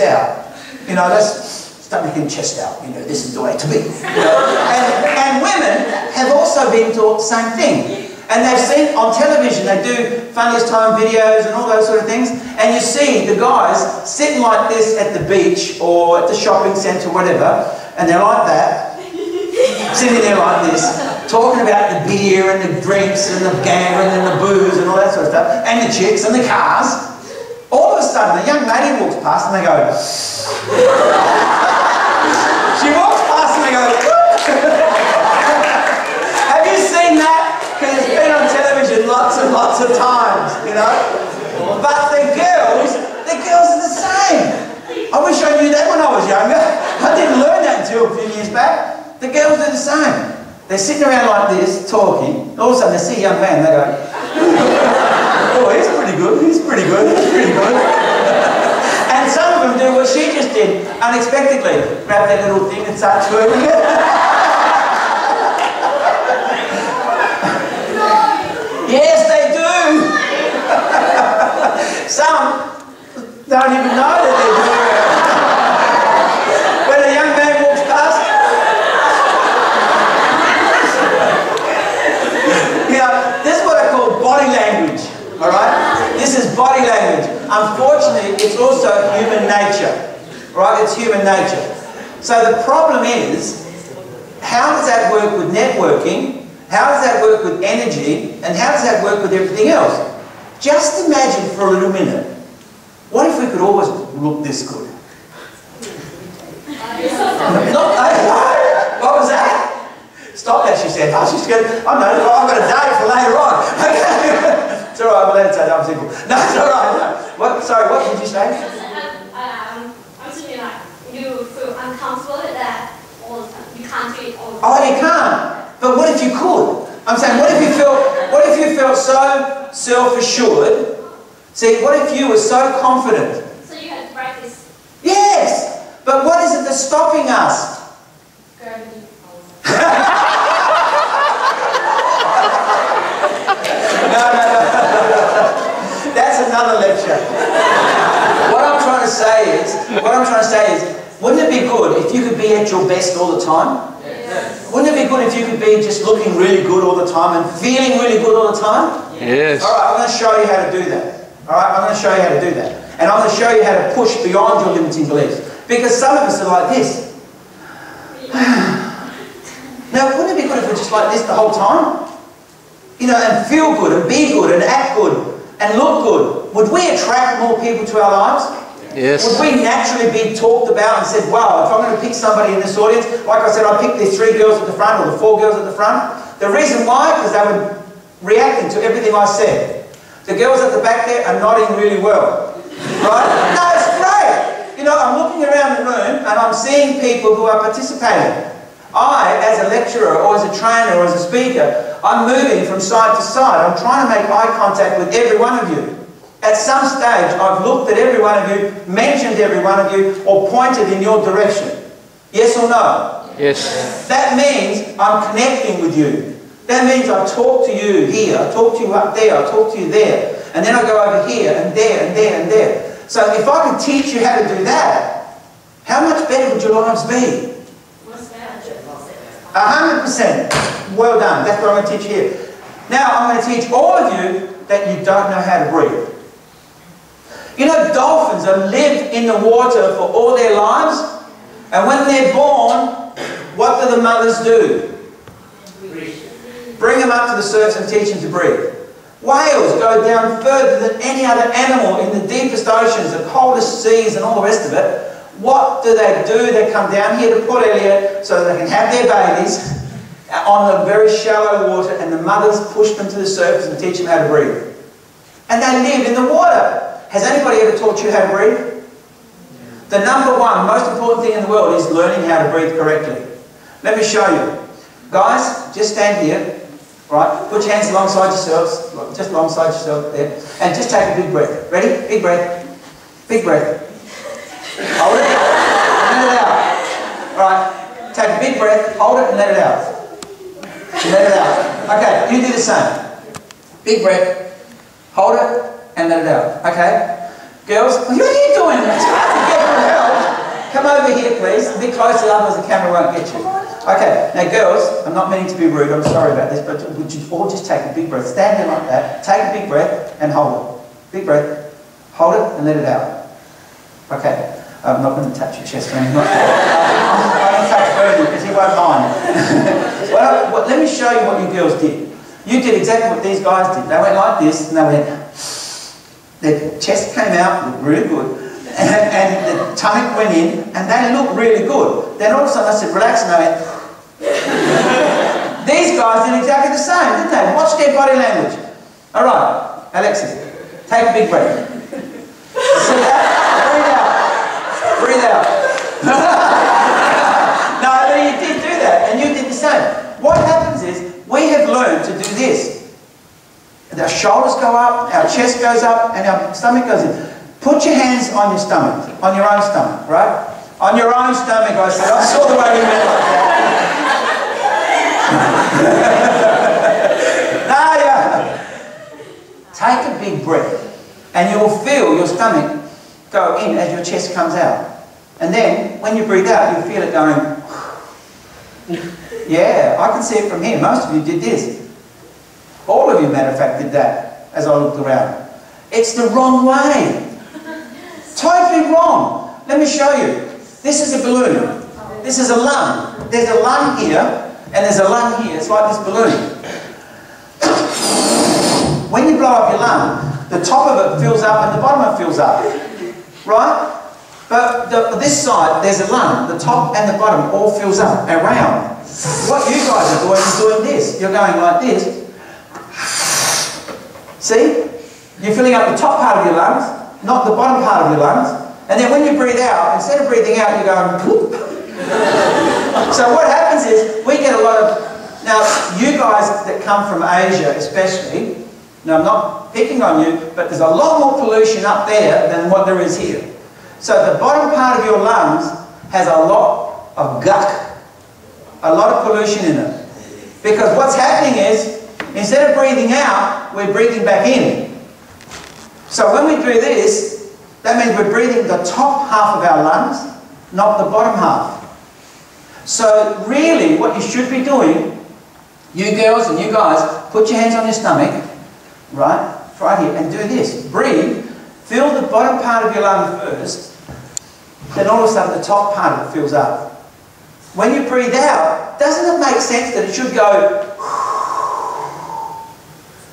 out. You know, let's start making chest out. You know, this is the way to be. You know? And women have also been taught the same thing. And they've seen on television, they do funniest time videos and all those sort of things, and you see the guys sitting like this at the beach or at the shopping centre, whatever, and they're like that, sitting there like this, talking about the beer and the drinks and the gambling and the booze and all that sort of stuff, and the chicks and the cars. All of a sudden, a young lady walks past and they go, she walks past and they go, have you seen that? Because it's been on television lots and lots of times, you know. But the girls are the same. I wish I knew that when I was younger. I didn't learn that until a few years back. The girls are the same. They're sitting around like this, talking. All of a sudden they see a young man, they go, oh, he's pretty good, he's pretty good, he's pretty good. And some of them do what she just did, unexpectedly. Grab that little thing and start twirling it. Yes, they do. Some don't even know that they're doing it. When a young man walks past, you know, this is what I call body language. All right, this is body language. Unfortunately, it's also human nature. Right, it's human nature. So the problem is, how does that work with networking? How does that work with energy? And how does that work with everything else? Just imagine for a little minute, what if we could always look this good? What was that? Stop that, she said. Oh, she's going, oh no, I've got a date for later on. Okay. It's all right, we'll let it say I'm single. No, it's all right. No. What, sorry, what did you say? I'm thinking like, you feel uncomfortable with that all the time. You can't do it all the time. Oh, you can't. But what if you could? I'm saying, what if you felt so self-assured? See, what if you were so confident? So you had to practice. Yes! But what is it that's stopping us? Gravity. No. That's another lecture. What I'm trying to say is, wouldn't it be good if you could be at your best all the time? Wouldn't it be good if you could be just looking really good all the time and feeling really good all the time? Yes. All right, I'm going to show you how to do that. All right, I'm going to show you how to do that. And I'm going to show you how to push beyond your limiting beliefs. Because some of us are like this. Now, wouldn't it be good if we're just like this the whole time? You know, and feel good and be good and act good and look good. Would we attract more people to our lives? Yes. Would we naturally be talked about and said, wow, if I'm going to pick somebody in this audience, like I said, I picked these 3 girls at the front or the 4 girls at the front. The reason why? Because they were reacting to everything I said. The girls at the back there are nodding really well. Right? No, it's great. You know, I'm looking around the room and I'm seeing people who are participating. I, as a lecturer or as a trainer or as a speaker, I'm moving from side to side. I'm trying to make eye contact with every one of you. At some stage, I've looked at every one of you, mentioned every one of you, or pointed in your direction. Yes or no? Yes. That means I'm connecting with you. That means I talk to you here, I talk to you up there, I talk to you there, and then I go over here and there and there and there. So if I could teach you how to do that, how much better would your lives be? 100%. Well done. That's what I'm going to teach you here. Now I'm going to teach all of you that you don't know how to breathe. You know, dolphins have lived in the water for all their lives, and when they're born, what do the mothers do? Bring them up to the surface and teach them to breathe. Whales go down further than any other animal in the deepest oceans, the coldest seas and all the rest of it. What do? They come down here to Port Elliot so that they can have their babies on the very shallow water, and the mothers push them to the surface and teach them how to breathe. And they live in the water. Has anybody ever taught you how to breathe? The number one most important thing in the world is learning how to breathe correctly. Let me show you. Guys, just stand here, right? Put your hands alongside yourselves, just alongside yourself there, and just take a big breath. Ready? Big breath. Big breath. Hold it, and let it out. Right, take a big breath, hold it and let it out. Let it out. Okay, you do the same. Big breath, hold it and let it out. Okay? Girls, what are you doing? It's hard to get over here, please. A bit closer, otherwise the camera won't get you. Okay, now girls, I'm not meaning to be rude, I'm sorry about this, but would you all just take a big breath? Stand there like that, take a big breath and hold it. Big breath, hold it and let it out. Okay, I'm not going to touch your chest or anything like that. I'm going to touch Bernie because he won't mind. Well, let me show you what you girls did. You did exactly what these guys did. They went like this and they went, their chest came out, looked really good. And the tummy went in, and they looked really good. Then all of a sudden I said, relax, and they went. These guys did exactly the same, didn't they? Watch their body language. All right, Alexis, take a big breath. See that? Breathe out. Breathe out. No, but you did do that, and you did the same. What happens is, we have learned to do this. Our shoulders go up, our chest goes up, and our stomach goes in. Put your hands on your stomach, on your own stomach, right? On your own stomach, I said. I saw the way you went like that. No, yeah. Take a big breath, and you will feel your stomach go in as your chest comes out. And then, when you breathe out, you'll feel it going. Yeah, I can see it from here. Most of you did this. All of you, matter of fact, did that as I looked around. It's the wrong way. Totally wrong. Let me show you. This is a balloon. This is a lung. There's a lung here, and there's a lung here. It's like this balloon. When you blow up your lung, the top of it fills up and the bottom of it fills up. Right? But this side, there's a lung. The top and the bottom all fills up around. What you guys are doing is doing this. You're going like this. See? You're filling up the top part of your lungs, not the bottom part of your lungs. And then when you breathe out, instead of breathing out, you're going whoop. So what happens is, we get a lot of... Now, you guys that come from Asia especially, now I'm not picking on you, but there's a lot more pollution up there than what there is here. So the bottom part of your lungs has a lot of guck, a lot of pollution in it. Because what's happening is, instead of breathing out, we're breathing back in. So when we do this, that means we're breathing the top half of our lungs, not the bottom half. So really, what you should be doing, you girls and you guys, put your hands on your stomach, right here, and do this. Breathe, fill the bottom part of your lung first, then all of a sudden the top part of it fills up. When you breathe out, doesn't it make sense that it should go...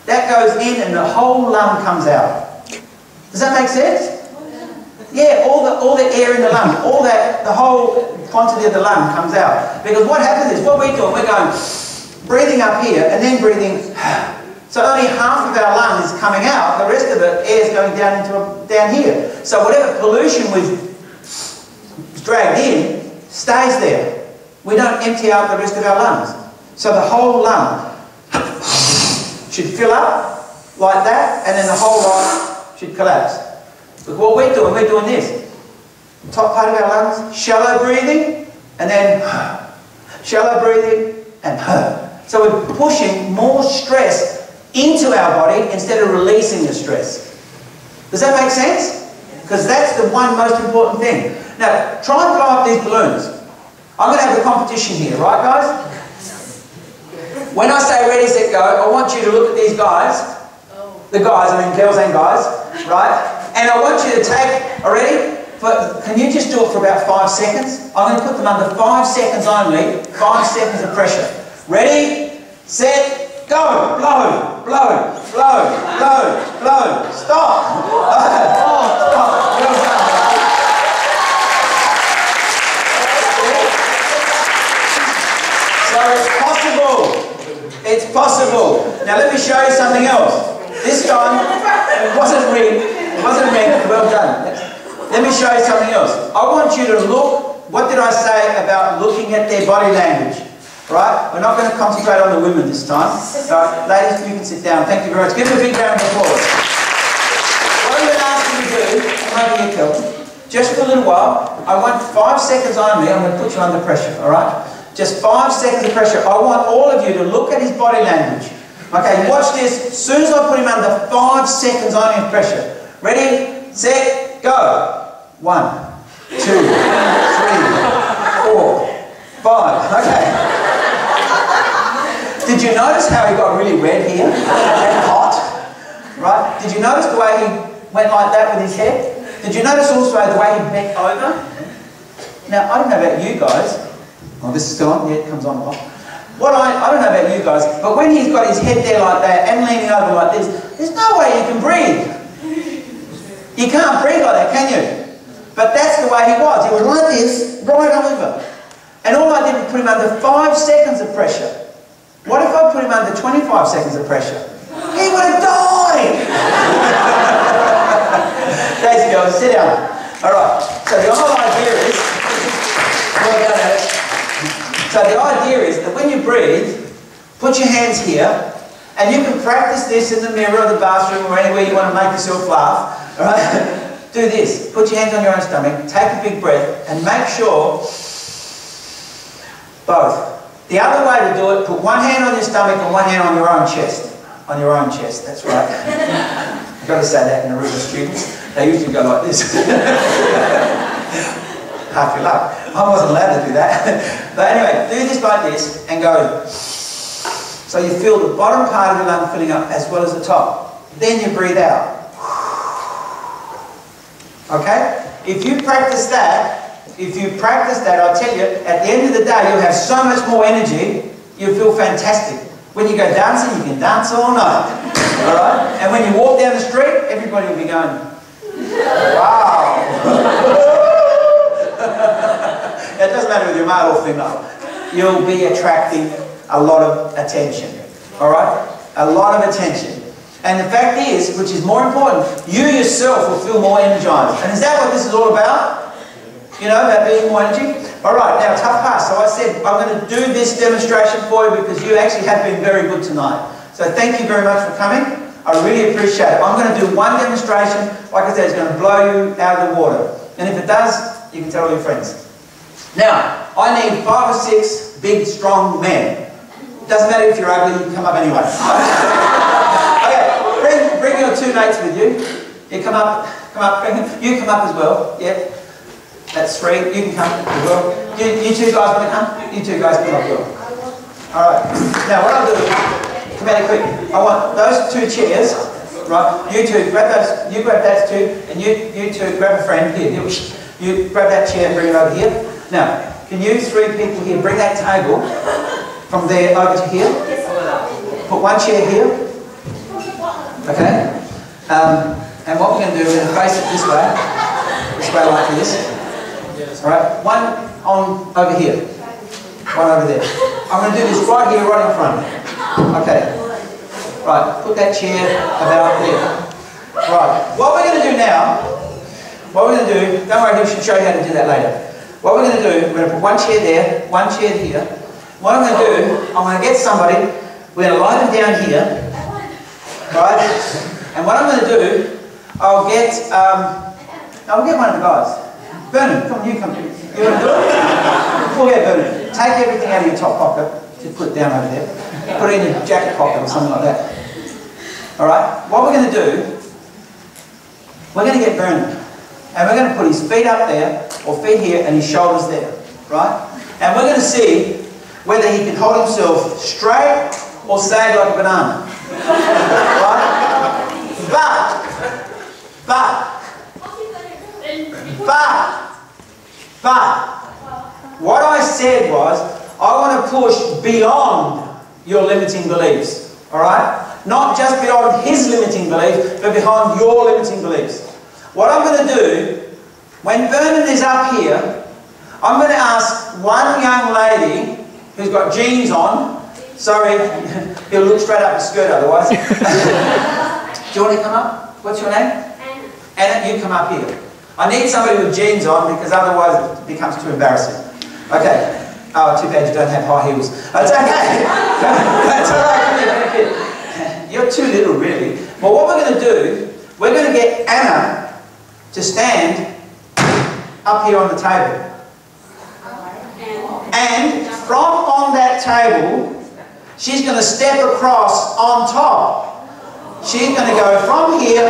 That goes in and the whole lung comes out. Does that make sense? Yeah, all the air in the lung, the whole quantity of the lung comes out. Because what happens is, what we're doing, we're going, breathing up here and then breathing. So only half of our lung is coming out, the rest of it, air is going down here. So whatever pollution we've dragged in, stays there. We don't empty out the rest of our lungs. So the whole lung should fill up like that, and then the whole lot should collapse. Look what we're doing this. Top part of our lungs, shallow breathing, and then shallow breathing, and so we're pushing more stress into our body instead of releasing the stress. Does that make sense? Because that's the one most important thing. Now, try and blow up these balloons. I'm going to have a competition here, right guys? When I say ready, set, go, I want you to look at these guys. The guys, I mean girls and guys, right? And I want you to take, ready? Can you just do it for about 5 seconds? I'm going to put them under 5 seconds only, 5 seconds of pressure. Ready, set, go! Blow, blow, blow, blow, blow. Stop! Stop! Well done. So it's possible. It's possible. Now let me show you something else. This time, it wasn't rigged. It wasn't rigged. Well done. Let me show you something else. I want you to look. What did I say about looking at their body language? Right? We're not going to concentrate on the women this time. Ladies, you can sit down. Thank you very much. Give them a big round of applause. What I'm going to ask you to do, come over here, Kelvin, just for a little while, I want 5 seconds only. I'm going to put you under pressure, all right? Just 5 seconds of pressure. I want all of you to look at his body language. Okay, watch this. As soon as I put him under 5 seconds only of pressure. Ready, set, go. 1, 2, 3, 5. Okay. Did you notice how he got really red here and hot? Right? Did you notice the way he went like that with his head? Did you notice also the way he bent over? Now, I don't know about you guys. Oh, this is still on. Yeah, it comes on. I don't know about you guys, but when he's got his head there like that and leaning over like this, there's no way you can breathe. You can't breathe like that, can you? But that's the way he was. He was like this, right over. And all I did was put him under 5 seconds of pressure. What if I put him under 25 seconds of pressure? He would have died! Daisy girls, sit down. Alright, so the whole idea is... Well done, Alex. So the idea is that when you breathe, put your hands here, and you can practice this in the mirror or the bathroom or anywhere you want to make yourself laugh. Alright? Do this. Put your hands on your own stomach, take a big breath, and make sure both. The other way to do it, put one hand on your stomach and one hand on your own chest. On your own chest, that's right. I've got to say that in a room of students. They usually go like this. Half your luck. I wasn't allowed to do that. But anyway, do this like this and go. So you feel the bottom part of your lung filling up as well as the top. Then you breathe out. Okay? If you practice that, I'll tell you, at the end of the day, you'll have so much more energy, you'll feel fantastic. When you go dancing, you can dance all night. Alright? And when you walk down the street, everybody will be going, wow. It doesn't matter whether you're male or female. You'll be attracting a lot of attention. Alright? A lot of attention. And the fact is, which is more important, you yourself will feel more energized. And is that what this is all about? You know, about being more energy? Alright, now tough pass. So I said, I'm going to do this demonstration for you because you actually have been very good tonight. So thank you very much for coming. I really appreciate it. I'm going to do one demonstration. Like I said, it's going to blow you out of the water. And if it does, you can tell all your friends. Now, I need 5 or 6 big, strong men. It doesn't matter if you're ugly, you can come up anyway. Okay, bring your 2 mates with you. You come up, you come up as well. Yeah. That's 3. You can come as well. You 2 guys want to come? You 2 guys come up as well. Alright. Now what I'll do, come out quick. I want those 2 chairs, right? You 2 grab those, you grab those 2, and you 2 grab a friend here. You grab that chair and bring it over here. Now, can you 3 people here bring that table from there over to here? Put 1 chair here. Okay? And what we're going to do, we're going to face it this way like this. Alright, 1 on over here, 1 over there. I'm going to do this right here, right in front. Okay. Right, put that chair about there. Right, what we're going to do now, don't worry, we should show you how to do that later. What we're going to do, we're going to put 1 chair there, 1 chair here. What I'm going to do, I'm going to get somebody, we're going to lie them down here, right? And what I'm going to do, I'll get one of the guys. Vernon, come on, you come. You want to do it? We'll get Vernon. Take everything out of your top pocket. Just put it down over there. Put it in your jacket pocket or something like that. Alright? What we're going to do, we're going to get Vernon. And we're going to put his feet up there, or feet here, and his shoulders there. Right? And we're going to see whether he can hold himself straight or sag like a banana. Right? But, what I said was, I want to push beyond your limiting beliefs. Alright? Not just beyond his limiting beliefs, but beyond your limiting beliefs. What I'm going to do, when Vernon is up here, I'm going to ask one young lady who's got jeans on. Sorry, he'll look straight up his skirt otherwise. Do you want to come up? What's your name? Anna. Anna, you come up here. I need somebody with jeans on because otherwise it becomes too embarrassing. Okay. Oh, too bad you don't have high heels. It's okay. That's all right. You're too little, really. Well, what we're going to do, we're going to get Anna to stand up here on the table. And from on that table, she's going to step across on top. She's going to go from here